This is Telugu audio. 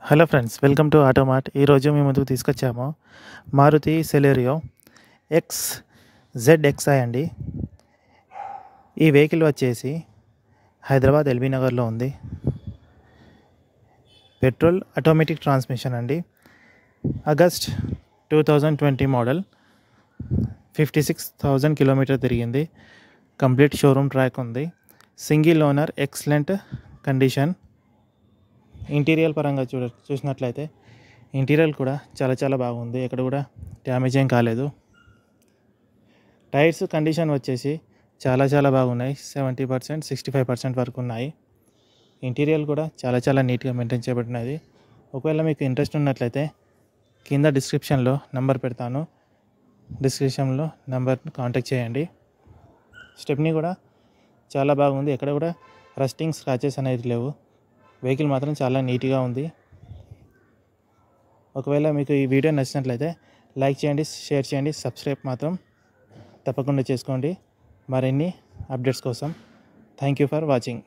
Hello friends, welcome to Automart. ఈరోజు మేము ముందుకు తీసుకొచ్చాము మారుతి సెలెరియో ZXi అండి. ఈ వెహికల్ వచ్చేసి హైదరాబాద్ ఎల్బీ నగర్లో ఉంది. పెట్రోల్ ఆటోమేటిక్ ట్రాన్స్మిషన్ అండి. August 2020 model. 56,000 కిలోమీటర్ తిరిగింది. కంప్లీట్ షోరూమ్ ట్రాక్ ఉంది. Single owner, excellent condition. Interior పరంగా చూసినట్లయితే ఇంటీరియర్ కూడా చాలా బాగుంది. ఎక్కడ కూడా డ్యామేజ్ ఏం కాలేదు. టైర్స్ కండిషన్ వచ్చేసి చాలా బాగున్నాయి. 70%, 65% వరకు ఉన్నాయి. ఇంటీరియర్ కూడా చాలా నీట్గా మెయింటైన్ చేయబడినది. ఒకవేళ మీకు ఇంట్రెస్ట్ ఉన్నట్లయితే కింద డిస్క్రిప్షన్లో నెంబర్ పెడతాను. డిస్క్రిప్షన్లో నెంబర్ని కాంటాక్ట్ చేయండి. స్టెప్నీ కూడా చాలా బాగుంది. ఎక్కడ కూడా రస్టింగ్, స్క్రాచెస్ అనేది లేవు. వెహికల్ మాత్రం చాలా నీట్గా ఉంది. ఒకవేళ మీకు ఈ వీడియో నచ్చినట్లయితే లైక్ చేయండి, షేర్ చేయండి, సబ్స్క్రైబ్ మాత్రం తప్పకుండా చేసుకోండి మరిన్ని అప్డేట్స్ కోసం. Thank you for watching.